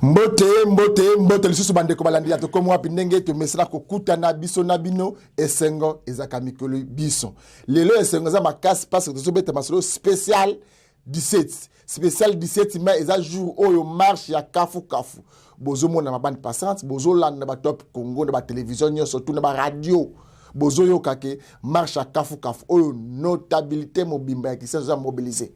Mbote lisusu bandeko balandi ya to komo wapi ndenge to mesala kokuta na biso na bino esengo ezaka mikolo biso lelo esengo za makasi parce que to beta masolo spécial 17 mai eza jour oyo marche ya kafu bozo mona ma bande passante bozo landa ba top Congo na ba télévision surtout na ba radio bozo yo kake marche ya kafu oyo notabilité mobimba ya kisenzo za mobiliser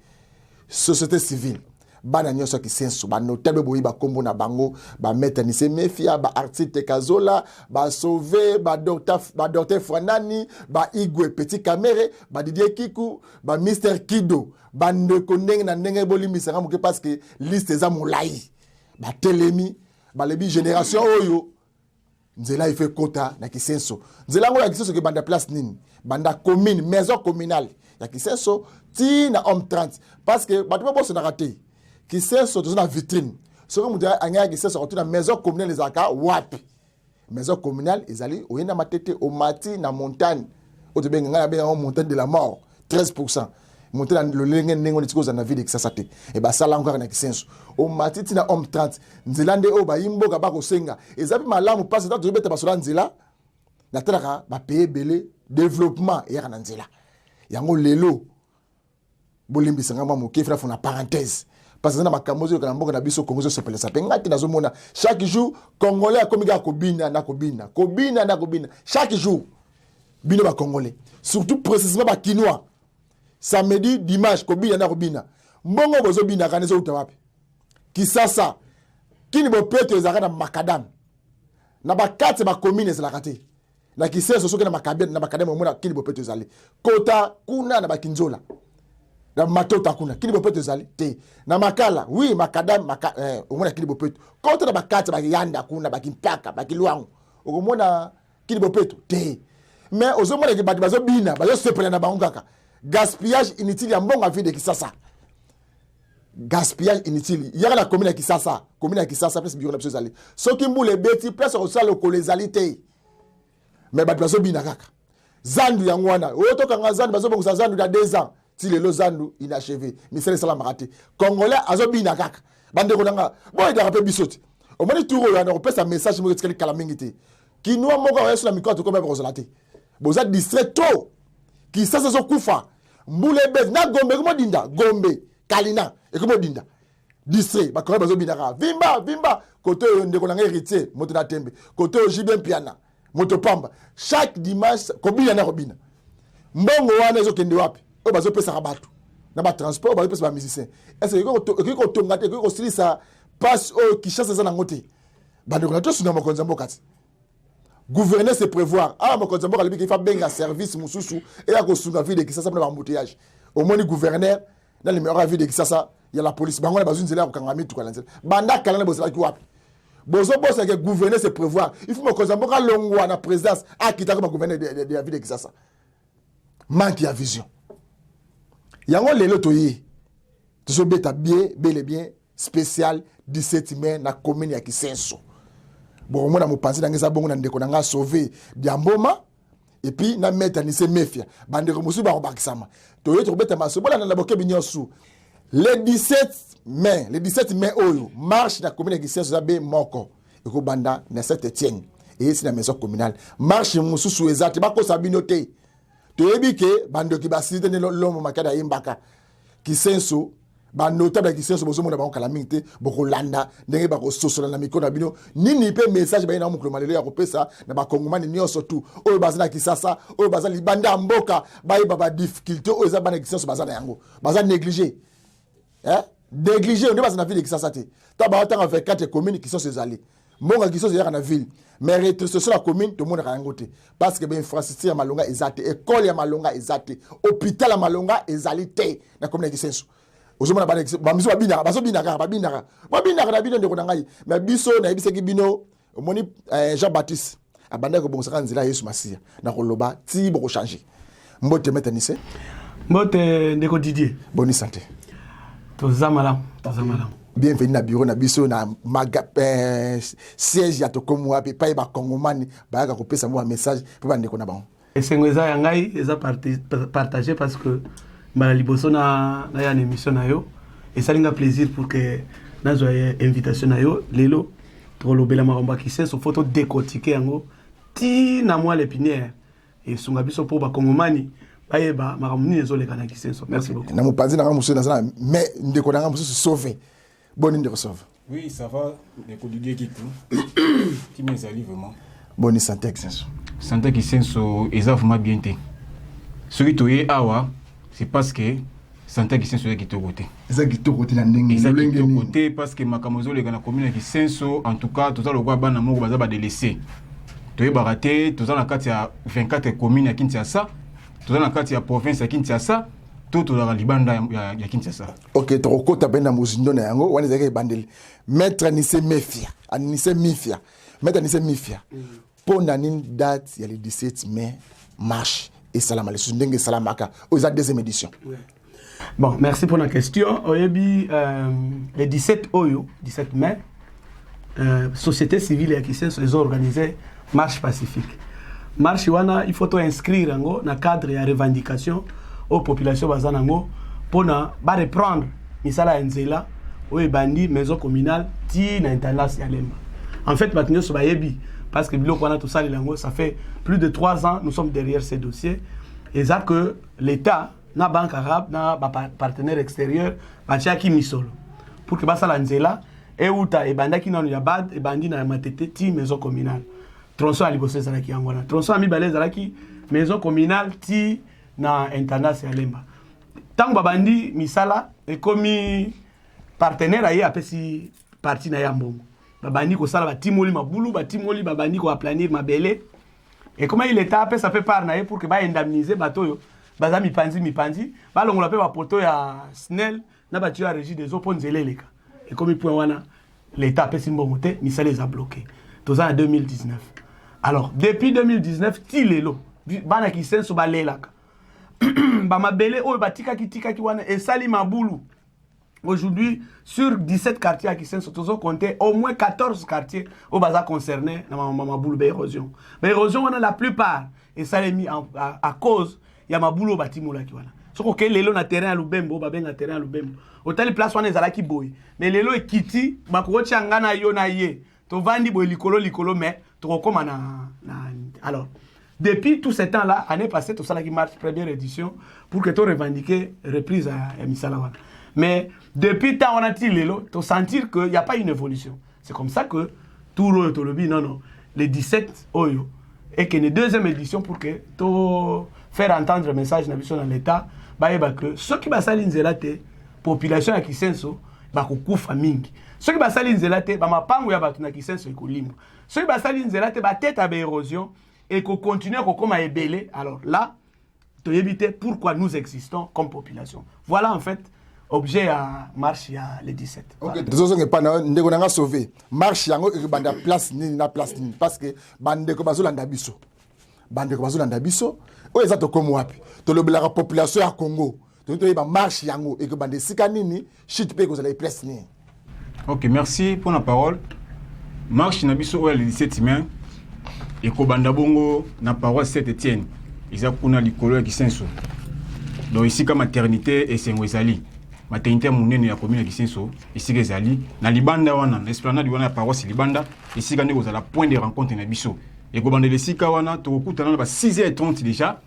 société civile bana nyonso kisenso ba notable boyi ba kombo na bango ba mettre ni se mefia ba artiste kazola ba sauver ba docteur Fwanani ba Igwe Petit Camere ba Didier Kiku ba Mr Kido ba ndeko ndenge na ndenge bolimisanga moke parce que liste za molai ba telemi ba lebi génération oyo nzela ife kota na kisenso nzela ngo ya kisenso ke banda place nini banda commune maison communale ya kisenso ti na homme 30 parce que ba to boso na raté kisenso to na vitrine so comme dia anya kisenso ko na maison communale ezaka wapi maison communale ezali oyena matete o mati na montagne o to benga na benga montagne de la mort 13% montagne le lenge nengo nitikoza na ville kisasa te e ba sala encore na kisenso o mati ti na homme 30 nzela nde o ba yimboka ba ko senga ezapi malamu parce que to beta basola nzela na telaka ba payer belé développement ya na nzela yango lelo bolimbisanga mwa moke fra fona parenthèse parce que na makamozo kana mboka na biso Congo so pelesa pe ngati nazomona chaque jour congolais akomika kobina chaque jour bino ba congolais surtout précisément ba kinois samedi dimanche kobina mbongo bozo bina kana so utawapi kisasa kini bo peto ezaka na makadam na ba kate ba commune za la kate na kiseso soki na makadam mona kini bo peto ezali kota kuna na ba kinzola na matota kuna kini bopeto ezali te na makala oui makadam omona kini bopeto kota na bakati bakiyanda kuna bakimpaka bakilwangu okomona kini bopeto te mais ozomona ke bati bazobina bazosepela na bango kaka gaspillage inutile ya mbongo avide kisasa gaspillage inutile yaka na commune ya kisasa place biro na biso ezali soki mbule beti place osala okolo ezali te mais bati bazobina kaka zandu yango wana oyotokanga zandu bazobongosa zandu ya 2 ans si le lozandu inachevé misele sala marate congolais azobina kaka bande ko nanga boy da rapé bisoti o moni touro ya na repesa message mo tikali kala mingi kinwa moko ya sur la micro to ko ba kozolate boza distrait to ki sasa zo kufa mbule bez na gombe ko dinda gombe kalina e ko dinda distrait ba ko bazobina ka vimba koto ndeko nanga héritier moto na tembe koto jibin piana moto pamba chaque dimanche ko bina mbongo wana ezo kende wapi o bazo pesa rabatu na ba transport bazo pesa ba musicien est-ce que ko tongate ko silisa passe au kishasa za ngote bande ko to suna mokonza mbokati gouverner c'est prévoir mokonza mboka libi ki fa benga service mususu et ya ko sunga ville kishasa na ba embouteillage au moins gouverneur dans les meilleures villes de kishasa ya la police bango na bazunzela ko kangami to kala nzela banda kala na bozala ki wapi bozo bossa que gouverner c'est prévoir il faut mokonza mboka longwa na présidence akita ko gouverner de la ville de kishasa manque ya vision yango lelo toyi to beta bel et bien spécial 17 mai na commune ya Kisenso bon mona mo penser ngeza bongo na ndeko nanga sauver diamboma et puis na mettre ni se mefia bande ko musu ba bakisama toyi to beta maso bola na boke binyosu le 17 mai oyo marche na commune ya Kisenso za be moko eko banda na Saint-Étienne et ici na maison communale marche mususu ezate bako sabinote toyebi ke bando ki basite ne lomo makada yimbaka Kisenso ba notable Kisenso bozo mona ba kala mingte boko landa ndenge ba ko sosola na mikona bino nini pe message ba ina muklo malelo ya kopesa na ba kongomani nyoso tu oyo bazana Kisasa oyo bazana libanda mboka ba ba difficulté oyo za bana Kisenso bazana yango bazana négliger négliger on bazana ville Kisasa te ta ba tanga 24 communes Kisenso ezali monga Kisenso ya na ville mais retrocession la commune tout le monde rangote parce que ben infrastructure ya malonga ezate école ya malonga ezate hôpital ya malonga ezalité na commune ya Kisenso ozomona ba miso babina na bino ndeko nangai mais biso na yebiseki bino omoni Jean-Baptiste abanda ko bongisa nzela Yesu Masia na koloba ti boko changer mbote metanise mbote ndeko Didier bonne santé tozamala bienvenue na bureau na biso na siège ya to comme wapi pa ba kongomani ba ka kopesa mo message pe ba ndeko na bango esengo eza yangai eza partager parce que mbala liboso na ya émission na yo et ça linga plaisir pour que nazo invitation na yo lelo to lobela makambo kisenso photo décortiquer yango ti na moi l'épinière et sunga biso po ba kongomani bayeba makambo nini ezoleka na kisenso. Merci beaucoup. Na mopanzi na musu na sana mais ndeko na musu sauver. Bonne ndeko sauver. Oui, ça va, ndeko Didier Kitu. Qui me salue vraiment. Bonne santé kisenso. Santé kisenso eza vraiment bien té. Celui toye awa, c'est parce que santé kisenso ya kitoko té. Eza kitoko té na ndenge kitoko té parce que makamozo le kana commune kisenso en tout cas toza lokwa bana moko baza ba délaissé. Toye baraté, toza na kati ya 24 communes ya Kinshasa, toza na kati ya province ya Kinshasa, tout toza libanda ya Kinshasa. OK, tokota benda muzindo na yango, wana zake bandeli. Maître Nissé Mefia, Nissé Mifia. Maître Nissé Mifia. Pour une date, il y a le 17 mai, marche et salama. Les salamaka, aux deuxième édition. Bon, merci pour la question. Oyebi, le 17 Oyo, 17 mai, société civile et qui ils ont organisé marche pacifique. Marche wana, il faut inscrire dans le cadre de revendication aux populations bazanango pour reprendre misala nzela ou bandi maison communale ti na intendance ya lemba. En fait, maintenant so bayebi parce que biloko wana tout ça ça fait plus de 3 ans nous sommes derrière ces dossiers et ça que l'état na banque arabe na partenaire extérieur bachaki misolo pour que basa la nzela et uta e bandaki na ya bad e bandi na matete ti maison communale tronçon ali bosse za ki ngona tronçon mi baleza la ki maison communale ti na intendance ya lemba tango babandi misala e komi partenaire aye apesi parti na ya mbongo babandi ko sala batimoli mabulu batimoli babandi ko aplanir mabele et comment il est tapé ça fait part na pour que ba indemniser batoyo baza mipanzi balongola pe ba poto ya SNEL na batu ya régie des eaux pour nzeleleka et comme point wana l'état apesi mbongo te misala les a bloqué tous en 2019. Alors depuis 2019 tilelo bana ki senso balelaka ba mabele o batika ki wana et sali mabulu. Aujourd'hui, sur 17 quartiers à Kissen, nous avons compté au moins 14 quartiers où ils sont concernés dans ma boule d'érosion. L'érosion, on a la plupart, et ça est mis à cause, il y a ma boule au bâtiment là qui voilà. Sauf que les lots na terrain à Lubembo, na terrain à Lubembo. Autant place on est à la qui boy. Mais les lots est kiti, ma coach ngana yo na ye. To vandi boy likolo mais to comme na. Alors, depuis tout ce temps-là, année passée, tout ça là qui marche première édition pour que tu revendiques reprise à Misalawana. Mais depuis tant on a tiré l'eau, tu sentir qu'il n'y a pas une évolution. C'est comme ça que tout le monde, non, les 17 Oyo, et que les deuxième édition pour que tu faire entendre le message dans l'État, que ceux qui va salir la population à Kisenso, va kufa mingi. Ceux qui va salir la ma pangu ya batu na Kisenso et kolimba. Ceux qui va salir la ba tête à érosion et qu'on continue à comme à ébélé. Alors là, tu éviter pourquoi nous existons comme population. Voilà en fait objet à marche à le 17. OK, désolé que pas ndeko nanga sauver. Marche yango e banda place ni na place ni parce que bandeko bazolanda biso. Bandeko bazolanda biso, o ezato comme wapi. To lobela population ya Congo. To ba marche yango e que bande sika nini, shit pe ko za la place ni. OK, merci pour la parole. Marche na biso le 17 mai et ko banda bongo na paroisse Saint-Étienne. Isa kuna likolo ya Kisenso. Donc ici comme maternité et Sengwezali. Maternité monene ya commune ya Kisenso ici ezali na libanda wana esplanade wana ya paroisse libanda ici quand vous la point de rencontre na biso et ko bandele sika wana to kutana ba 6h30 déjà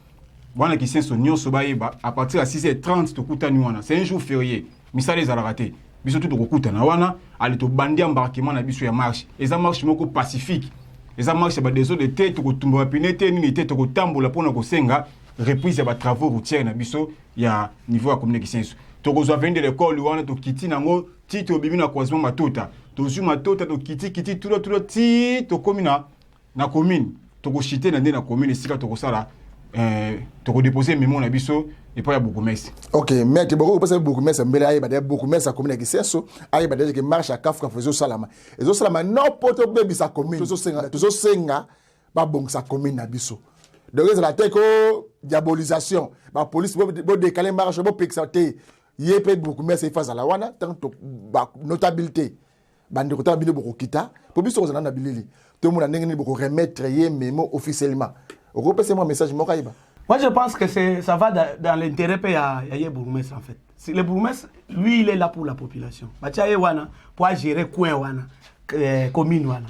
wana Kisenso nyonso bayeba à partir de 6h30 to kutani wana c'est un jour férié misala ezala raté biso tout to kutana wana ali to bandi embarquement na biso ya marche eza marche moko pacifique eza marche ba des eaux de tête to kotumba pinete ni tête to kotambola pona ko senga reprise ya ba travaux routiers na biso ya niveau ya commune Kisenso. Tokozwa vende l'école wana to kiti nango ti to bibi na croisement matota to zu matota to kiti tulo ti to komina na commune to ko chiter na na commune sika to ko sala to ko déposer mémoire na biso et pas ya beaucoup messe. OK, mais tu beaucoup passer beaucoup messe mbele ayi ba beaucoup messe commune ki Kisenso ayi ba que marche à Kafka faisait salama. Ezo salama non poto bebi sa commune to senga ba bong sa commune na biso. Donc la teko diabolisation, la police bo décaler marche bo pixater. Yé peut beaucoup mais c'est face à la wana tant notabilité bande kota bino boko kita pour biso kozana na bilili tout le monde ndenge ni boko remettre yé mémo officiellement. Repensez moi message mo kaiba Moi, je pense que ça va dans l'intérêt de Yaye Bourgmestre, en fait. Le bourgmestre, lui, il est là pour la population. Bachaye wana pour gérer coin wana, commune wana.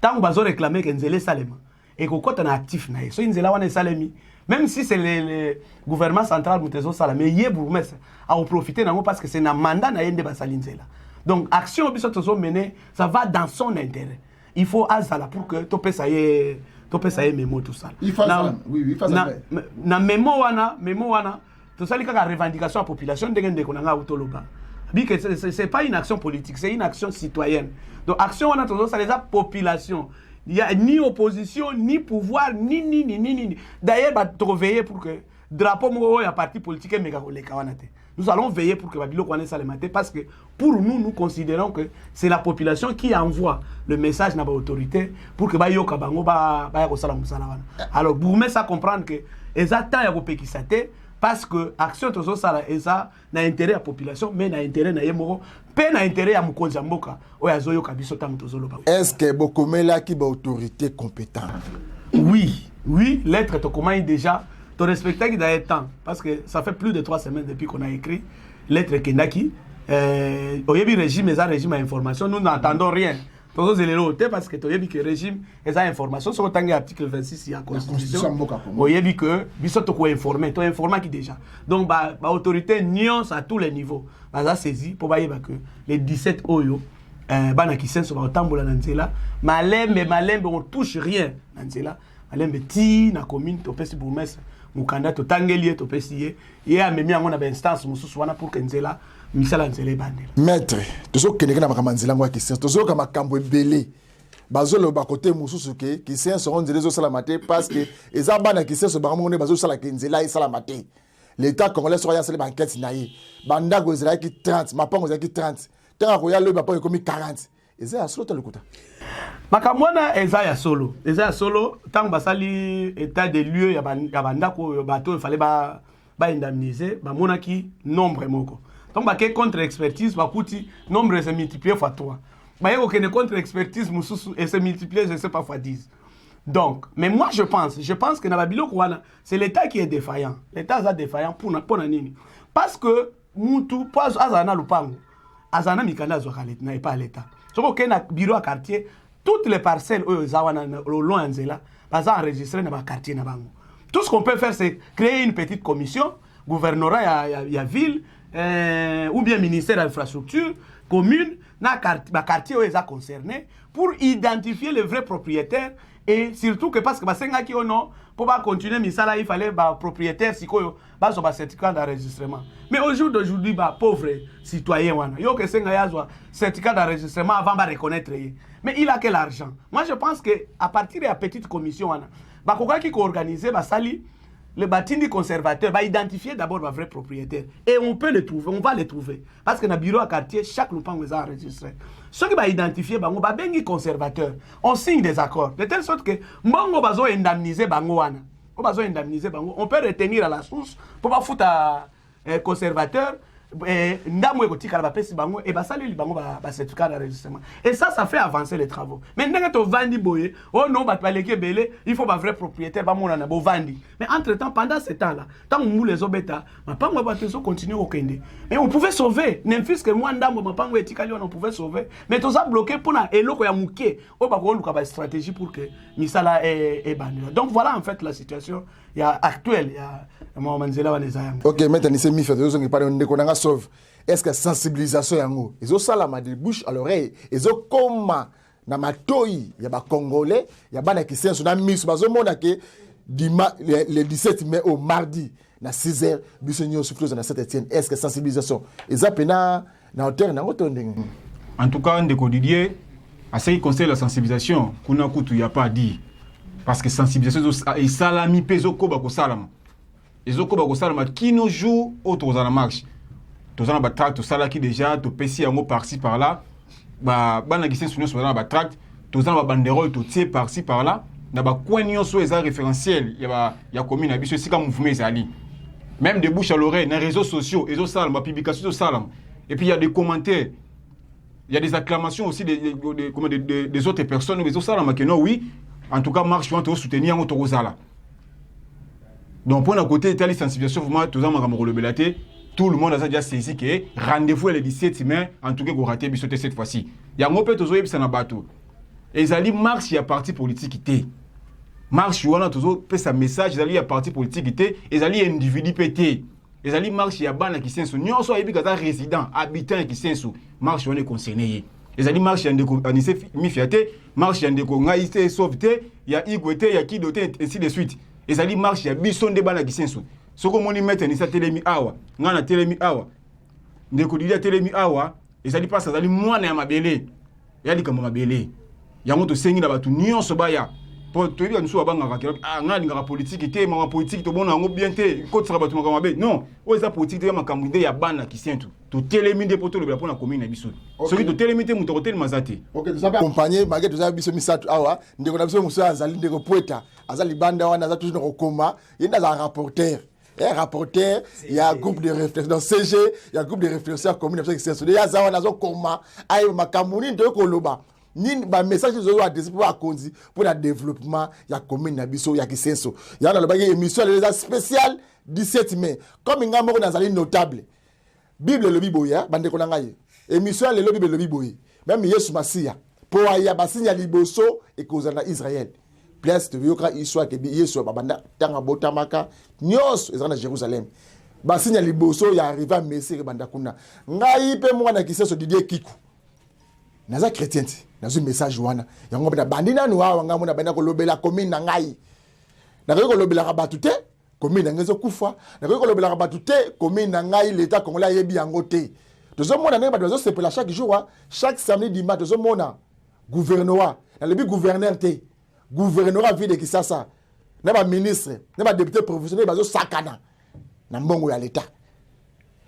Tant que vous réclamez que Nzele Salema et que quand on est actif na so Nzela wana Salemi, même si c'est le gouvernement central Moutezo Salama, mais Yaye Bourgmestre a profité parce que c'est un mandat na yende basali Nzela. Donc action biso tozo mener, ça va dans son intérêt. Il faut azala pour que to pesa ye mémo tout ça. Il faut ça. Oui, il faut ça. Na mémo wana tout ça, il y a une revendication à la population de c'est pas une action politique, c'est une action citoyenne. Donc, action, on a toujours ça, les population. Il n'y a ni opposition, ni pouvoir, ni. D'ailleurs, on va veiller pour que le drapeau de parti politique nous allons veiller pour que Babilo connaisse ça le matin parce que pour nous, nous considérons que c'est la population qui envoie le message à l'autorité pour que Bayo Kabango ba alors, pour me ça comprendre que les attentes à parce que l'action de ça n'a intérêt à la population, mais n'a intérêt à Yemoro, mais n'a intérêt à Mukonza Mboka, ou à Zoyo Kabiso Tamtozolo. Est-ce que Bokomela qui est autorité compétente? Oui, l'être te commande déjà, te respecter qui d'ailleurs temps, parce que ça fait plus de 3 semaines depuis qu'on a écrit l'être Kendaki. Au début, régime à information, nous n'entendons rien. Parce que tu as vu que le régime est information sur l'article 26 de la Constitution. Tu as vu que tu es informé, tu es informé qui déjà. Donc, l'autorité nuance à tous les niveaux. Tu as saisi pour que les 17 Oyo, qui sont sur le tambour dans Nzela, Malembe, on ne touche rien dans Nzela. Malembe, ti, na commune, tu peux bourgmestre, Mukanda, tu tangelier, tu peux sier. Il y a même une instance pour que Nzela. Maître, toujours que les gens ont question, toujours comme Kambo Belé, Bazolo Bakote Moussuke, qui seront des salamate parce que les abana qui sont sur Baramone Bazo Salakenzela et Salamate. L'État congolais sera sur les banquettes Naï, Banda Gozela qui 30, Mapang qui 30, Tant Royal le Bapon commis 40. Et c'est à solo le coup. Makamwana Ezaya solo. Ezaya solo, tant Basali état des lieux, il y a Banda ko bateau, il fallait indemniser, Monaki nombre moko. Donc, contre-expertise, nombre se multiplié fois 3. Il y a contre-expertise et se multiplié, je ne sais pas, fois 10. Donc, mais moi, je pense que c'est l'État qui est défaillant. L'État est défaillant pour Nini. Parce que, Moutou, pas Azana Lupango, Azana Mikanda Zokalet, n'est pas l'État. Donc, il y a un bureau à quartier, toutes les parcelles, au long de Nzela, sont enregistrées dans le quartier. Tout ce qu'on peut faire, c'est créer une petite commission, gouvernorat, il y a ville, ou bien ministère de l'infrastructure, commune, quartier où ils sont concernés, pour identifier les vrais propriétaires et surtout que parce que pour continuer, il fallait que propriétaire si un certificat d'enregistrement. Mais au jour d'aujourd'hui, pauvre citoyen, il y a un certificat d'enregistrement avant de reconnaître. Mais il a quel argent? Moi, je pense qu'à partir de la petite commission, il faut organiser le bâtiment conservateur va identifier d'abord le vrai propriétaire. Et on peut le trouver, on va le trouver. Parce que dans le bureau à quartier, chaque lopin est enregistré. Ceux qui vont identifier, on va bien conservateur. On signe des accords. De telle sorte que, on va indemniser, on peut retenir à la source pour pas foutre un conservateur. Et ça fait avancer les travaux. Mais il faut un vrai propriétaire. Mais entre-temps, pendant ce temps-là, tant que les obétas, on continue au Kende. Mais on pouvait sauver. N'importe que moi, on pouvait sauver. Mais tout ça bloqué pour une stratégie pour que Misala est banni. Donc voilà en fait la situation actuelle. Ok, maintenant, c'est mi fait de parler de sauve. Est-ce que sensibilisation yango ils ont ça la de bouche à l'oreille ils ont comme na matoi ya ba congolais ya bana qui sont na miss bazo mona ke le 17 mai au mardi na 6h bisonyo souffleuse na Saint-Étienne. Est-ce que sensibilisation ils appena na hauteur na otondeng? En tout cas ndeko Didier à ce qui concerne la sensibilisation kuna kutu ya pas dit parce que sensibilisation et salami peso ko ba ko salama ezokoba ko salama qui nos jours autres dans la marche tous en tract tout ça qui déjà to pesi yango par-ci par-là bana qui sont sur la tract tous en banderole tout tiers par-ci par-là na ba coin nyonso eza référentiel ya commune na biso sika mouvement ezali même de bouche à l'oreille dans les réseaux sociaux ezo salama publication salama et puis il y a des commentaires il y a des acclamations aussi des autres personnes ezo salama que non oui en tout cas marche on te soutenir on te rozala Donc pour un côté telle sensibilisation vraiment tout ça tout le monde a déjà saisi que rendez-vous le 17 mai en tout cas qu'on raté bisoté cette fois-ci. Il y a un peu toujours eu ça na bateau. Et ils allaient marche il y a parti politique était. Marche on a toujours fait sa message ils allaient il y a parti politique était, ils allaient individu pété. Ils allaient marche il y a bana qui sensu. Nous sommes ibi kata résident, habitant qui sensu. Marche on est concerné. Ils allaient marche en déco anisé mi fiaté, marche en déco ngaïté sauveté, il y a igwete, il y a qui doté ainsi de suite. Ils allaient marche il y a bison de bana qui sensu. Ce que moni mettre ni sa telemi awa ngana telemi awa ndeko dilia telemi awa ezali pasa ezali mwana ya mabele yali kama mabele yango to sengi na batu nyonso baya po to yebi nso abanga ka ngana linga politique te mama politique to bona ngo bien te ko tsara batu makama be non o eza politique te makambu nde ya bana kisentu to telemi nde poto le pona commune na biso soki to telemi te muto hotel mazate OK tu sabe accompagner malgré tu sabe biso misatu awa ndeko na biso muso azali ndeko poeta azali banda wana azali toujours kokoma yenda za rapporteur. Un rapporteur, il y a un groupe de réflexion. Dans CG, il y a un groupe de réflexion commune. Il y a un comment aïe makamuni de koloba. Ni ba message de à pour le développement, il y a commune nabiso, il y a kisenso. Il y a une émission spéciale 17 mai. Comme il y a un notable. Bible le biboya, bande konangaye. Émission le Bible le biboye. Même Yesu Masia. Pour aya basinya liboso et kozana Israël. Place de Vioka histoire que Yesu babanda tanga botamaka nyos ezana Jérusalem. Ba sinya liboso ya arriva Messi banda kuna. Ngai pe mwana kiseso Didier Kiku. Naza chrétien ti. Nazo message wana. Yango banda bandina no wa nga mona banda ko lobela commune na ngai. Na ko lobela rabatu te commune ngezo kufa. Na ko lobela rabatu te commune na ngai l'état congolais yebi yango te. Tozo mona ne ba tozo sepela chaque jour, chaque samedi dimanche tozo mona gouvernorat. Na lebi gouverneur te. Gouvernement vie de Kisasa, n'est pas ministre, n'est pas député professionnel, bazo sakana na mbongo ya l'état.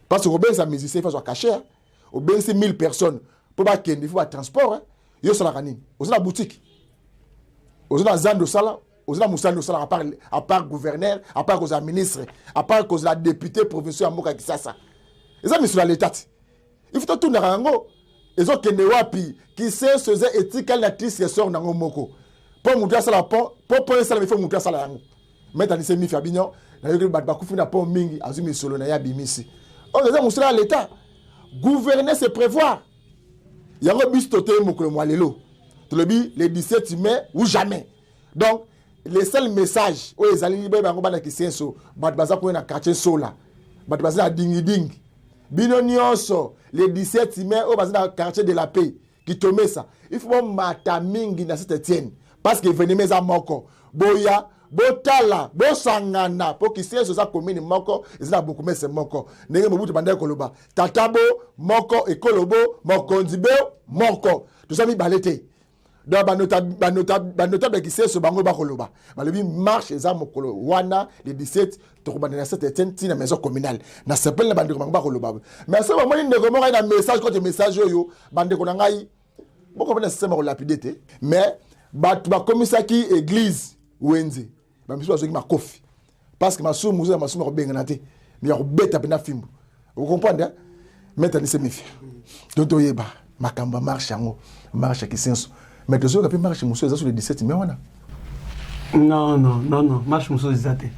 Parce que au ben sa musicien faut soit caché, au ben c'est 1000 personnes pour pas qu'il faut pas transport, yo sala kanini, aux la boutique. Aux la zando sala, aux la musando sala à part gouverneur, à part aux ministres, à part aux la député professionnel à Moka Kisasa. Et ça monsieur l'état. Il faut tout na rango. Ils ont kende wapi qui sait ce éthique la triste sort na ngomoko. Pour monter ça la pont pour ça il faut monter ça la yango mettre ni mi fabinho na yo ba kufu na pont mingi azumi solo na ya bimisi on les a montré l'état gouverner c'est prévoir yango bis toté mokolo mwalelo to le bi le 17 mai ou jamais donc les seuls messages o ezali ba bango bana kisenso ba baza ko na quartier sola ba baza na dingi bino nyonso le 17 mai o baza na quartier de la paix qui tombe ça il faut mata mingi na Saint-Étienne. Parce que venez mes amoko boya botala bosangana pour qu'il soit ça commune moko ils ont beaucoup mais c'est moko nenge mobutu banda koloba tatabo moko et kolobo mokondibe moko tout ça mi balete donc notable qui c'est ce bango ba koloba balobi marche za mokolo wana le 17 to kobanda na cette tina maison communale na s'appelle na bande ko ba koloba mais ça moi ni ndeko moko na message contre message yo bande ko na ngai boko na système ko lapidité mais batu ba komisa ki église wenze ba miso azoki makofi parce que masumu muzo masumu ko benga nate mais ya ko beta pena fimbo vous comprenez mettre ni semi toto yeba makamba marche yango marche ki senso mais tozo ka pe marche muso eza sur le 17 mais wana non marche muso ezate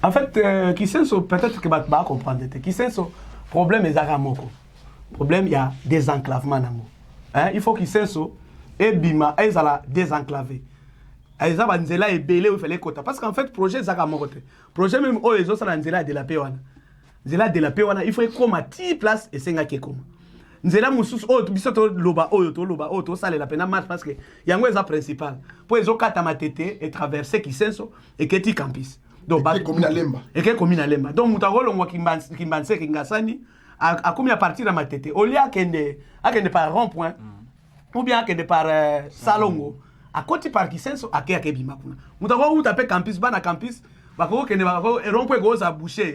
en fait qui senso peut-être que ba comprendre te qui senso problème ezaka moko problème il y a désenclavement nango hein il faut qui senso et bima ezala désenclavé ezaba nzela ebele ou fallait kota parce qu'en fait projet zaka mokote projet même o ezo sala nzela de la paix wana nzela de la paix wana il faut koma 10 place et senga ke koma nzela mususu o biso to loba o to sala la pena marche parce que yango eza principal pour ezo kata matete et traverser kisenso et keti campus donc ba commune lemba et que commune lemba donc mutagolo ngwa kimbanse kingasani a combien partir na matete au lieu akende par rond point ou bien que de par salongo à côté par kisenso à bima kuna mutako ou taper campus bana campus bako kende bako rompo go za boucher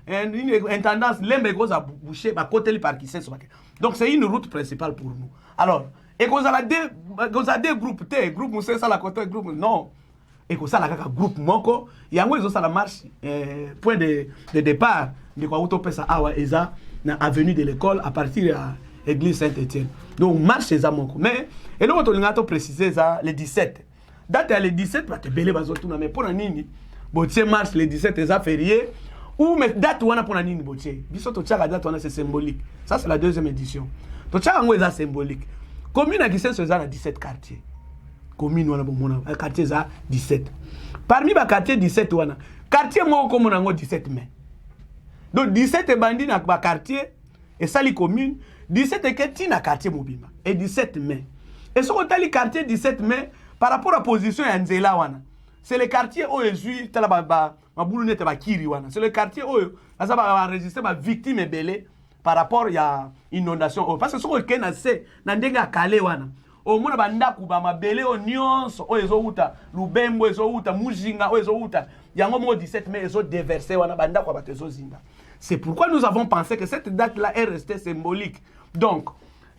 une tendance lembe go za boucher ba côté par kisenso donc c'est une route principale pour nous alors et qu'on a des groupes groupe musa ça la côté groupe non et qu'on ça la kaka groupe moko yango ezo ça la marche point de départ de quoi auto pesa awa eza na avenue de l'école à partir à Église Saint-Étienne. Donc marche les amoko. Mais et là on a précisé ça le 17. Date le 17 va te belé bazo tuna mais pour nini botie marche le 17 eza férié ou mais date wana pona nini botie biso to tchaka date wana c'est symbolique. Ça c'est la deuxième édition. To tchaka ngo eza symbolique. Commune à Kisenso eza na 17 quartiers. Commune wana bomona quartier eza 17. Parmi ba quartier 17 wana, quartier moko komona ngo 17 mai. Donc 17 bandi na ba quartier et sali commune, 17 eketi na quartier mobimba et 17 mai. Et ce qu'on tali quartier 17 mai par rapport à position ya nzela wana. C'est le quartier où ezui tala ba mabulu nete ba kiri wana. C'est le quartier où asa ba enregistrer ba victime belé par rapport ya inondation parce que ce qu'on kena c'est na ndenga kale wana. Au mona bandaku ba mabele o nyonso o ezouta Lubembo ezouta Mujinga o ezouta yango mo 17 mai ezo déverser wana bandaku ba tezo zinga. C'est pourquoi nous avons pensé que cette date là est restée symbolique. Donc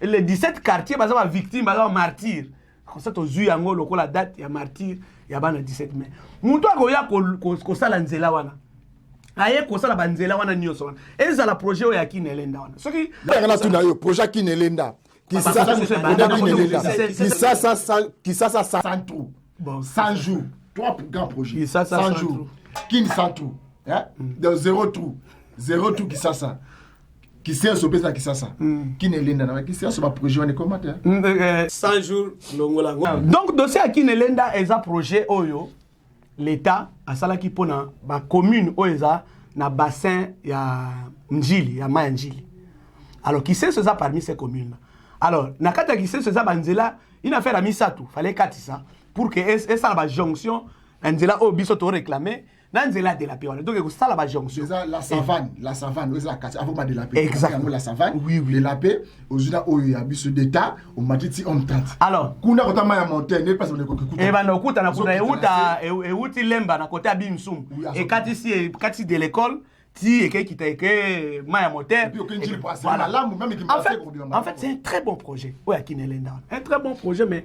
les 17 quartiers baza ba victime baza ba martyr. Comme ça to zu yango loko la date ya martyr ya bana 17 mai. Muntu akoya ko sala nzela wana. Aye ko sala banzela wana nyonso wana. Eza la projet o ya Kinelenda wana. Soki ngana tuna yo projet Kinelenda. Kisasa 100 trous. Bon, 100 jours. 3 grands projets. 100 jours. Kin 100 trous. Hein? De 0 trous. 0 trous Kisasa. Kisenso pesa Kisasa. Kinelenda na Kisenso ba projet wana comment 100 jours longola. Donc dossier à Kinelenda eza projet oyo l'État asalaki pona ba commune oyo na bassin ya Njili, ya Maya Njili. Alors Kisenso eza parmi ces communes. Alors, nakata Kisenso eza banzela, il a fait la misatou, fallait katisa pour que esa la jonction nzela o biso to réclamer nzela de la paix. Donc ça la jonction. C'est la savane, la kati avant de la paix. Exactement la savane. Oui. De la paix aux uda o ya biso d'état au matiti on tante. Alors, kuna kotama ya montagne ne pas on écoute. Et ben okuta na kuna euti lemba na côté abimsum. Et kati de l'école ti que maya moteur. Voilà. En fait, c'est un très bon projet. Oui, à Kinelenda. Un très bon projet, mais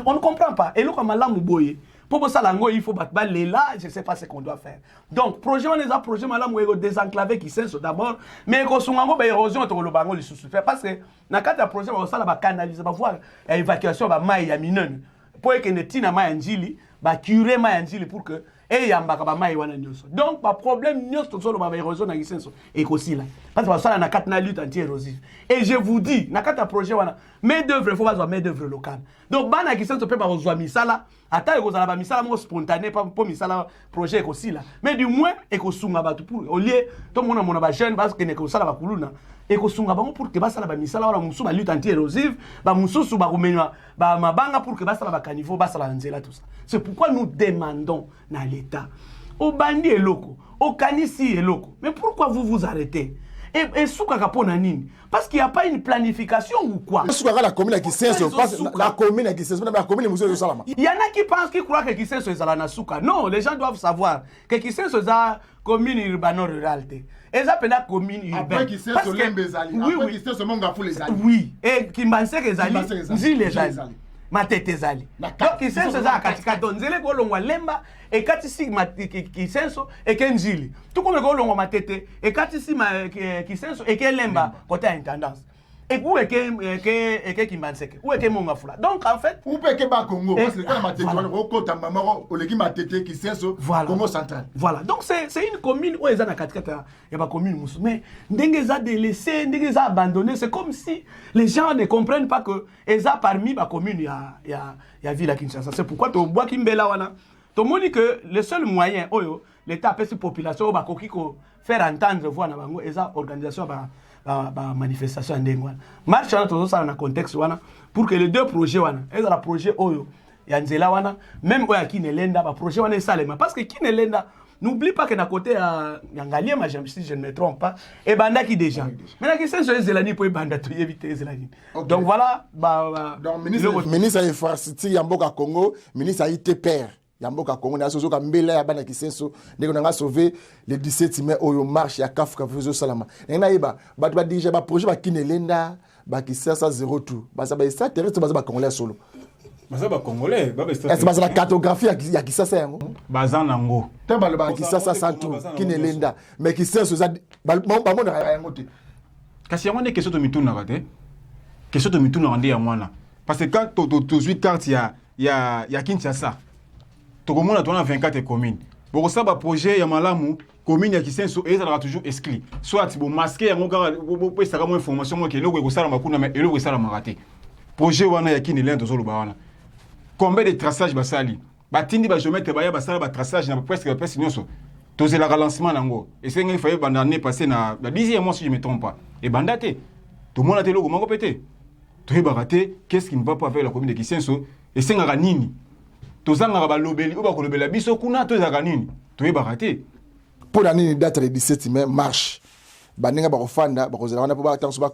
on ne comprend pas. Et là, comme malamu boye, pour ça, il faut battre là, je ne sais pas ce qu'on doit faire. Donc, projet, on les a projet malamu désenclavé qui sont d'abord, mais qu'on soit en érosion entre le bango les sous-sous. Parce que dans le cadre du projet, on va canaliser, on va voir l'évacuation de maïa minone. Pour que ne tina maïa njili, va curer maïa njili pour que et yambaka ba mai wana nyoso. Donc pas problème nyoso solo ba érosion na Kisenso et aussi là. Parce que ça na kat na lutte anti-érosive. Et je vous dis, na kat projet wana main d'œuvre faut pas main d'œuvre locale. Donc bana Kisenso peut pas rejoindre misala, ata eko za ba misala mo spontané pas pour misala projet aussi là. Mais du moins eko sunga batu pour au lieu to mona ba jeune parce que ne ko sala ba kuluna eko sunga bango pour que ba sala ba misala wala musu ba lutte anti-érosive, ba mususu ba kumenywa ba mabanga pour que ba sala ba caniveau ba sala nzela tout ça. C'est pourquoi nous demandons dans l'État, au bandi et locaux, au canissi et locaux. Mais pourquoi vous vous arrêtez? Et soukaka pona nini? Parce qu'il n'y a pas une planification ou quoi? Soukaka la commune qui Kisenso, la commune qui Kisenso, la commune Moussou de Salama. Il y en a qui pensent, qui croient que Kisenso est à la Souka. Non, les gens doivent savoir que Kisenso est à commune urbano-rurale. Et ça peut être commune urbaine. Après Kisenso l'embezali, après Kisenso monga fou les ali. Oui, et Kimbanse les ali, Nzi les ali. Matete zali. Donc Kisenso za katika donzele ko longwa lemba e katisi Kisenso e kenjili. Tout comme ko longwa matete e katisi Kisenso e ke lemba côté intendance. Et où est que Kimbanseke? Où est que Mongafula? Donc en fait, où est que Congo parce que quand matete on kota mamaro o leki matete Kisenso Congo central. Voilà. Donc c'est une commune où ezana katika ya ba commune musu. Mais ndenge za délaissé, ndenge za abandonné, c'est comme si les gens ne comprennent pas que eza parmi ba commune ya ville à Kinshasa. C'est pourquoi to bois kimbela wana. To moni que le seul moyen oyo l'état a cette population ba kokiko faire entendre voix na bango eza organisation ba manifestation ndenge wana. Marche wana tozo sala na contexte wana pour que les deux projets wana eza la projet oyo ya nzela wana même oya Kinelenda ba projet wana esalema parce que Kinelenda n'oublie pas que na côté ya Ngaliema si je ne me trompe pas et bandaki déjà. Maintenant qui c'est Zelani pour banda to éviter Zelani. Donc voilà donc ministre infrastructure ya mboka Congo, ministre ITPR Yamboka Congo na sozo ka mbela ya bana Kisenso ndeko nga sauver le 17 mai oyo marche ya kafuka fuzo salama. Na yeba batu ba déjà ba projet ba Kinelenda ba Kisasa 0 tout. Ba ça ba extraterrestre ba ba congolais solo. Ba ba congolais ba ba extraterrestre. Est-ce que la cartographie ya Kisasa yango? Bazan nango. Tamba le ba Kisasa 100 tout Kinelenda mais Kisenso za ba mo na yango te. Kasi yango ne question to mituna ka te. Question to mituna rande ya mwana. Parce que quand to 8 carte ya Kinshasa. Tokomona tona 24 communes. Pour ça, le projet, il y a malamu, commune qui sont et ça toujours exclu. Soit tu masquer, il y a une information qui est là, mais il y a raté. Projet, il y a qui n'est l'un de ceux combien de traçage basali? Batindi ba géomètre ba ya basala ba traçage na presque nyonso. Tozé la relancement nango. Et c'est qu'il fallait l'année passée na la 10e mois si je me trompe pas. Et bandaté. Tout le monde a été logo mango pété. Toi baraté, qu'est-ce qui ne va pas avec la commune de Kisenso? Et c'est ngara nini? Tozanga ba lobeli ou ba ko lobela biso kuna to za nini? Toi baraté. Pour la date le 17 mai marche. Baninga ba kofanda ba kozela wana po ba tanso ba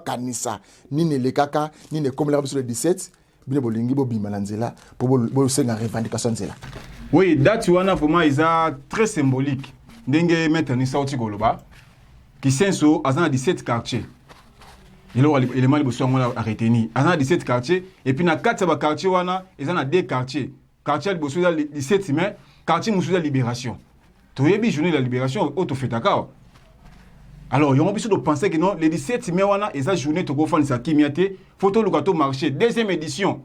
kanisa nini le kaka nini comme la biso le 17. Bine bolingi bo bima nzela pour bo senga revendication nzela. Oui, date wana pour moi est très symbolique. Ndenge maintenant sauti koloba. Kisenso azana 17 quartiers. Il a élément de besoin à retenir. Azana 17 quartiers et puis na 4 quartiers wana ezana 2 quartiers. Quartier de besoin 17 mai, quartier musuza libération. Toyebi journée de la libération auto fetaka. Alors, il y a besoin de penser que non, les 17 mai, et ça journée, tu vas faire ça kimiate, photo le marché, deuxième édition,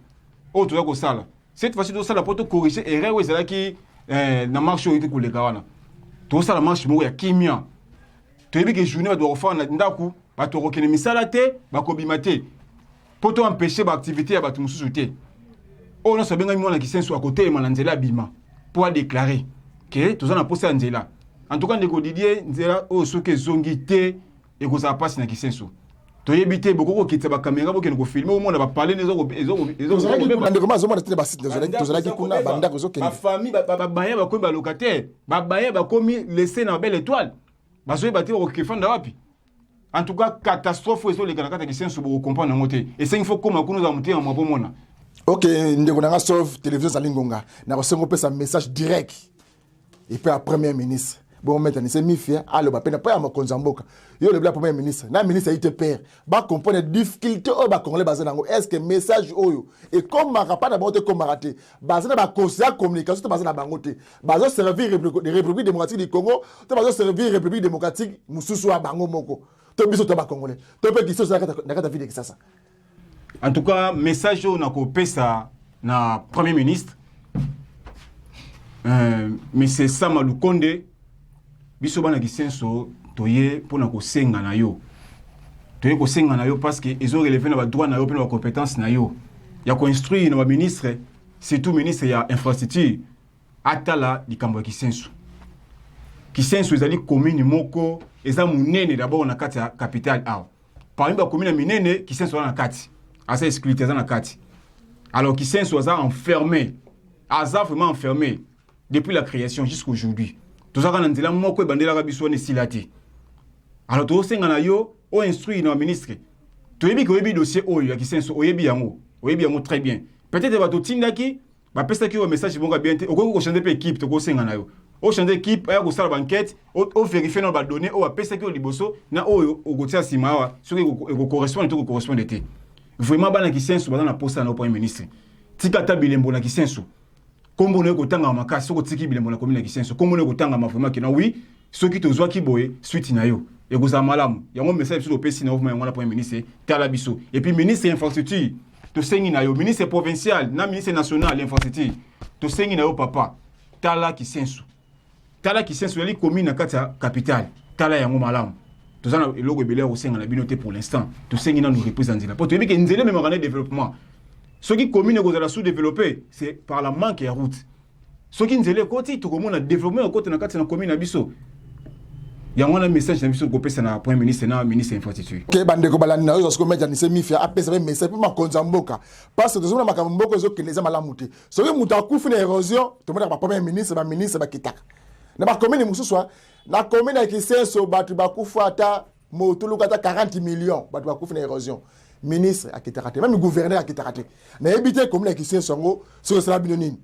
autre chose que ça. Cette fois-ci, tu vas pour corriger et réussir là qui n'a marché au pour les gars. Tout ça, la marche, il y a kimia. Tu as vu que journée, tu vas faire un ndaku, tu vas reconnaître misalate, tu vas kobimate, pour t'empêcher l'activité à battre sous-souté. Oh non, ça bien que qui sont à côté de Malanzela Bima pour déclarer que tout ça n'a pas posé Angela. En tout cas, ndeko Didier nzela o soke zongité et ko ça passe na Kisenso. To yebité beaucoup ko kitsa ba caméra bo ke ko filmer au monde ba parler les autres ndeko ma zoma tene ba site tozala ki kuna banda ko zoke ba famille ba baya ba ko ba locataire ba baya ba komi laisser na belle étoile. Ba zo ba te ko kifanda wapi. En tout cas, catastrophe eso le kana kata Kisenso bo comprendre ngote. Et c'est il faut comme ko nous a monter en mo mona. OK, ndeko na sauve télévision za lingonga na ko sengo pesa message direct. Et puis à premier ministre bon maintenant c'est mifia allo ba pena pas ya makonzamboka yo le premier ministre na ministre ite père ba comprendre difficulté o ba congolais bazana ngo est-ce que message oyo et comme marapa na bote comme raté bazana ba conseil communication to bazana bangote bazo servir République démocratique du Congo to bazo servir République démocratique mususu wa bango moko to biso to ba congolais to pe kiso na kata vie de ça. En tout cas message o na ko pesa na premier ministre mais c'est Samalou Konde biso bana Kisenso toye pona ko senga na yo toye ko senga na yo parce que ils ont relevé na ba droit na yo pena ba compétence na yo ya ko instruire na ba ministre surtout ministre ya infrastructure atala likambo ya Kisenso ezali commune moko eza munene d'abord na kati ya capitale a parmi ba commune minene Kisenso na kati asa excluté na kati alors Kisenso asa enfermé asa vraiment enfermé depuis la création jusqu'à aujourd'hui. Tout ça, quand on a moko bandela rabiso ne silati. Alors tout ça, on a yo o instruit nos ministres. Tu ebi ko ebi dossier o ya Kisenso o ebi yango très bien. Peut-être va to tindaki, ba pesa ki o message bonga bien te. O ko changer pe équipe to ko senga na yo. O changer équipe aya ko sala banquette, o vérifier nos ba données o ba pesa ki o liboso na o go tia simawa, so ko correspond to ko correspond te. Vraiment bana Kisenso ba na posta na premier ministre. Tika ta bilembo na Kisenso. Comme on est au temps à ma casse, au tiki bilembo la commune de Kisenso, comme on est au temps à ma vraiment qui na oui, ceux qui te zoient qui boye, suite na yo. Et vous avez malam. Il y a un message sur le PC na ouvre na premier ministre, Talabiso. Et puis ministre infrastructure, to sengi na yo, ministre provincial, na ministre national l'infrastructure, to sengi na yo papa, Tala Kisenso. Tala Kisenso les commune na kata capitale, Tala yango malam. Tout ça le logo belé au senga na binoté pour l'instant. To sengi na nous représente là. Pour te dire que nzele même en développement. Ce qui commune que sous-développé, c'est par la manque de route. Ce qui nous est côté, tout le monde a développé au côté de la commune Abisso. Il y a un message d'Abisso qui est le Premier ministre et le ministre de l'Infrastructure. Que bande ko balana yo ko mettre ni semifia apesa be message pour makonzamboka parce que tozona makambo zo ke les amalamuté. Ce qui muta kufu na érosion, to mona ba Premier ministre ba kitaka. Na ba commune mususu na commune ya Kisenso batu ba kufu ata motulu kata 40 millions batu ba kufu na érosion. Ministre a quitté même gouverneur a quitté na éviter comme na Kisenso ngo sur cela binonini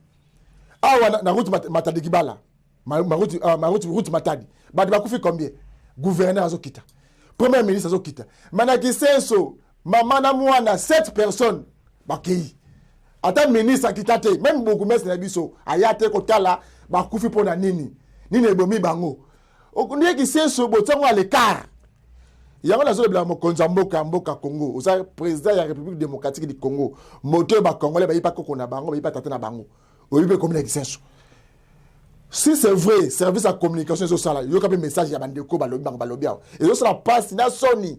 awa na route matadi kibala ma route matadi ba kufi combien gouverneur azo kita premier ministre azo kita mana Kisenso mama na mwana 7 personnes ba kei ata ministre a quitté même beaucoup mais na biso ayate kotala ba kufi pona nini ebomi bango okunie Kisenso botango à l'écart. Il y a un zone de mboka Congo. Vous avez président de la République démocratique du Congo. Moteur ba Congolais ba pas kokona bango, ba tata na bango. Oyibe comme Kisenso. Si c'est vrai, service à communication sociale, il y a un message, il y a un déco, balobi. Et ça passe, il y a Sony.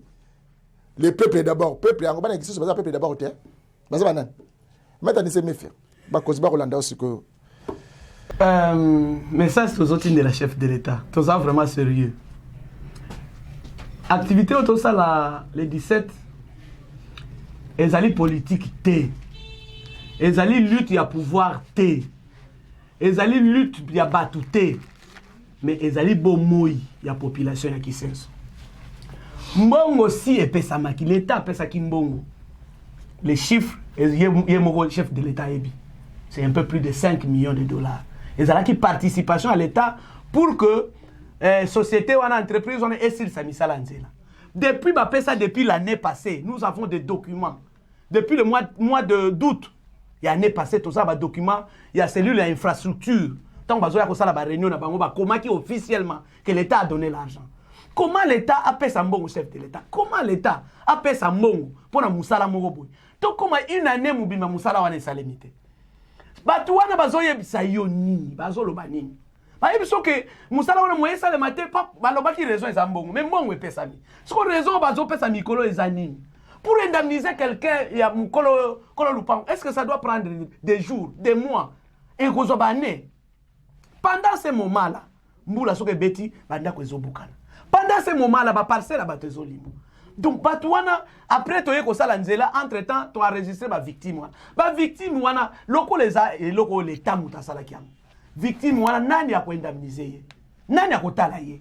Le peuple d'abord. Peuple, il y a un peuple d'abord. Maintenant, c'est méfiant. Message aux autres de la chef de l'État. Tout ça vraiment sérieux. Activité autour de ça, les 17, ils allaient politique, ils allaient lutte, il y a pouvoir, ils allaient lutte, il y a battu, mais ils allaient bomouille, il y a population, il y a qui sens. Mbongo aussi, et pesa maki, l'État pesa ki mbongo. Les chiffres, il y a mon chef de l'État, c'est un peu plus de 5 millions de dollars. Ils allaient qui participation à l'État pour que société ou entreprise on est sur sa misala nzela. Depuis l'année passée, nous avons des documents. Depuis le mois d'août, il y a l'année passée, tout ça, des documents, il y a cellule d'infrastructure. Tant que vous avez une réunion, comment qui officiellement que l'État a donné l'argent. Comment l'État a payé sa mbongo au chef de l'État? Comment l'État a payé sa mbongo pour la moussala moroboy? Donc comment une année moubima moussala wane salemité? Batouana bazoye bisayoni, bazolo banini. Parce que Moussala on a moyen ça le matin pas baloba qui raison est mbongo mais mbongo est pesami. Ce qu'on raison bazo pesa mikolo les anime. Pour indemniser quelqu'un il y a mukolo lupango. Est-ce que ça doit prendre des jours, des mois et kozobane? Pendant ce moment là, mbula soke beti banda ko ezobukana. Pendant ce moment là ba parcelle ba tezolimo. Donc batouana après toye ko sala nzela entre-temps to enregistrer ba victime wana. Ba victime wana loko leza et loko l'état muta sala kiamu. Victime wana nani ya kuindemniser nani ya kotala ye.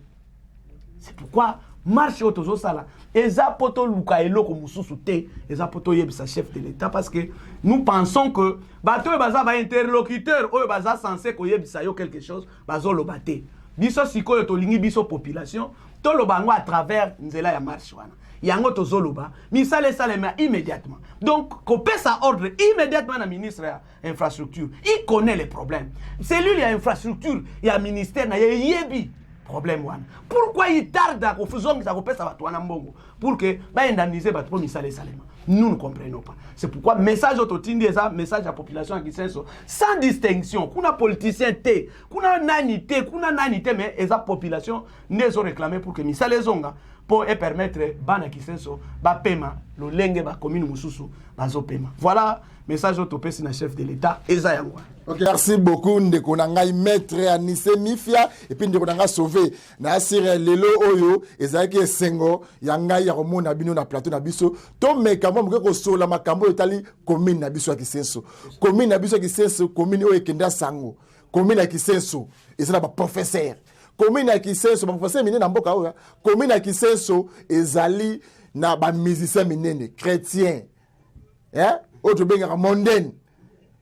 C'est pourquoi marche otozo sala eza poto luka eloko mususu te eza poto yebisa chef de l'État parce que nous pensons que bato e baza ba interlocuteur oyo baza censé ko yebisa yo quelque chose bazo lobate biso sikoyo to lingi biso population to lobango à travers nzela ya marche wana yango to zoloba misale salema immédiatement donc ko pesa ordre immédiatement na ministre ya infrastructure il connaît les problèmes c'est lui ya infrastructure ya ministère na yebi problème wana pourquoi il tarde à confusion ça ko pesa batu wana mbongo pour que ba indemniser batu pour misale salema nous ne comprenons pas c'est pourquoi message autotindi eza message à population qui senso sans distinction kuna politicien te kuna nani te mais eza population nezo réclamer pour que misale zonga pour permettre bana kisenso ba paiement lo lenge ba commune mususu bazo paiement voilà message autopesi na chef de l'État eza yango. OK, merci beaucoup ndeko na ngai maître Anissé Mifia et puis ndeko na nga sauver na asire lelo oyo ezaki esengo ya ngai ya komona bino na plateau na biso to mekamo mke ko sola makambo etali commune na biso ya Kisenso commune na biso ya Kisenso commune oyo ekenda sango commune ya Kisenso ezala ba professeur commune ya Kisenso ba professeur minene na mboka oyo commune ya Kisenso ezali na ba musicien minene chrétien autre benga mondaine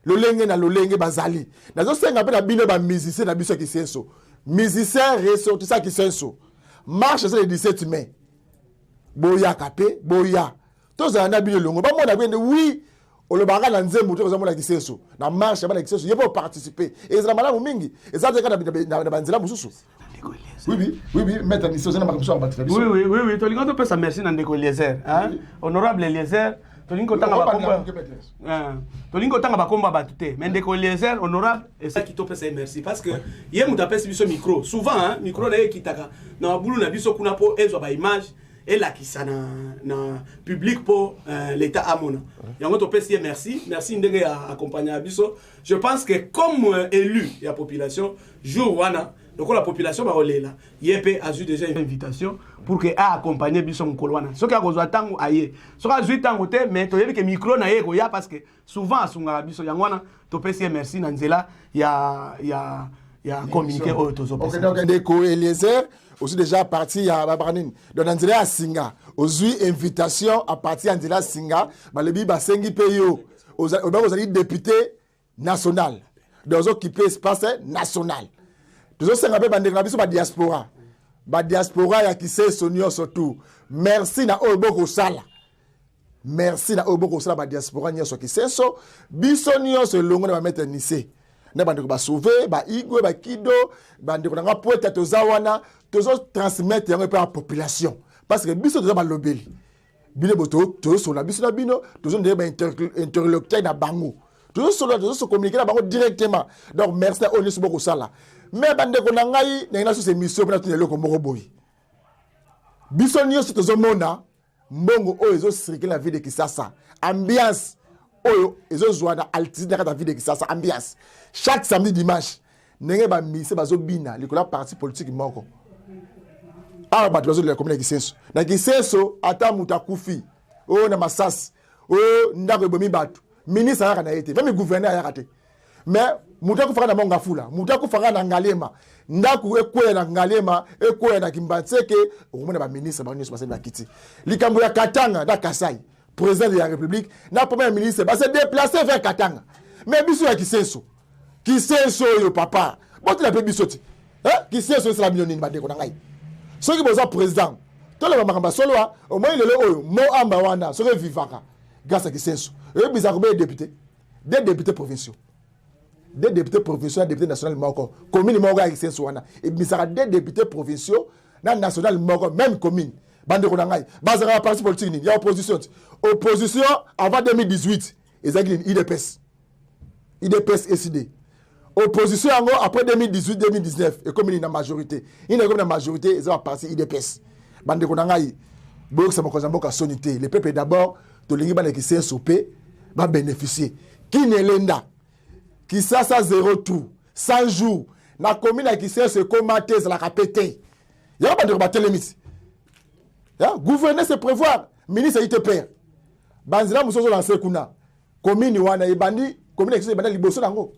lolenge na lolenge bazali nazo senga pe na bino ba musicien na biso ya Kisenso musicien ressortissant Kisenso marche c'est le 17 mai boya kapé boya tozala na bino longo ba mona bende oui olobanga na nzembo to kozamona Kisenso na marche ba na Kisenso yepo participer ezala malamu mingi ezala ka na banzela mususu. Oui, maître Anissé Ozana makamso ba batela biso. Oui, to lingo to pesa merci na ndeko Eliezer, hein? Honorable Eliezer tolingo tanga bakomba tolingo tanga bakomba batute mais ndeko Eliezer honorable et ça qui to pesa merci parce que ye muta pesa biso micro souvent hein micro na ekitaka na bulu na biso kuna po ezwa ba image et la qui ça na public pour l'état amona yango to pesa merci ndenge a accompagner biso je pense que comme élu la population jour wana donc la population va relela yep a eu déjà une invitation pour que a accompagner biso mkolwana ce qui a kozwa tango aye ce qui a zui tango te mais to yebi que micro na yeko ya parce que souvent asunga biso yangwana to pesa merci na nzela ya communiquer au tozo OK donc ndeko Eliezer aussi déjà parti ya babanine donc nzela ya singa ozui invitation à partir nzela singa balebi basengi peyo ozali député national donc occuper espace national tozo senga pe bandeko na biso ba diaspora ya Kisenso nyonso tout merci na oboko sala merci na oboko sala ba diaspora nyonso Kisenso biso nyonso longo na ba mettre Anissé na bandeko ba sauver ba igwe ba kido bandeko na nga poeta tozawana tozo transmettre yango pe la population parce que biso toza ba lobeli bino boto tozo na biso na bino tozo ndeba interlocuteur na bango toujours se communiquer là directement. Donc merci on est beaucoup ça là. Mais bande ko na ngai na sur ces missions pour tenir le kombo boy. Bisonio sur tes mona mbongo o ezo circuler la vie de Kisasa. Ambiance oyo ezo joie na altitude de la vie de Kisasa ambiance. Chaque samedi dimanche nenge ba mise bazo bina likola parti politique moko. Ah ba bazo le commune Kisenso. Na Kisenso ata mutakufi. O na masas. O ndako bomi batu. Ministre aya na été. Même gouverneur aya raté. Mais mutaku fanga na monga fula. Mutaku fanga na ngalema. Ndaku ekwe na ngalema, ekwe na kimbatseke, omona ba ministre ba nyonso basali ba kiti. Likambo ya Katanga da Kasai, président de la République, na premier ministre ba se déplacer vers Katanga. Mais biso ya Kisenso. Kisenso yo papa. Bon tu la pe biso ti. Hein? Kisenso c'est la millionnaire ba de ko na ngai. Soki boza président, to le makamba solo au moins le oyo mo amba wana, soki vivaka. Grâce à Kisenso. Et bizarre be député, des députés provinciaux. Des députés provinciaux, des députés nationaux Moko, commune Moko avec Sensuana. Et bien ça des députés provinciaux, national Moko, même commune. Bande Konangai. Bazara parti politique, il y a opposition. Opposition avant 2018, ils ont IDPS. IDPS SID. Opposition après 2018-2019, et comme il y a une majorité. Il y a une majorité, ils ont parti IDPS. Bande Konangai. Bon, ça m'a causé sonité. Le peuple d'abord, de l'Ingiban qui s'est soupé, va bénéficier. Qui n'est l'enda? Qui ça 0 tout 100 jours na commune qui sait se commenter la répéter il y a pas de battre les miss ya gouverner c'est prévoir ministre ITP banzila musozo lancer kuna commune wana ibandi commune qui sait banda liboso nango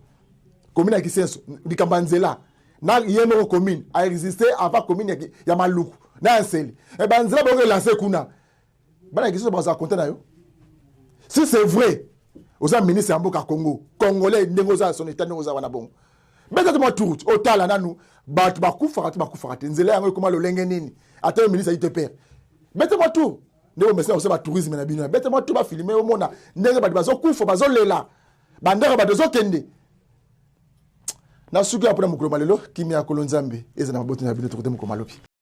commune qui sait likambanzela na yemo commune a existé avant commune ya maluku na enseli e banzila bongo lancer kuna bana qui sait baza compter na yo si c'est vrai aux ministres en Boka Congo, Congolais, Nengoza, son état, Nengoza, Wanabon. Mais moi tout, au tal, nanou, Bakou Farati, Nzele, comment le Lengenini, attends, le ministre ITP. Mettez-moi tout. Nous, mais c'est un tourisme, mettez-moi tout, va filmer au monde. N'est pas de bazo, Koufo, bazo, Lela. Bandera, bazo, Kende. Na suki après Moukomalelo, qui m'y a colonzambe, et ça n'a pas besoin de la vie de Moukomalopi.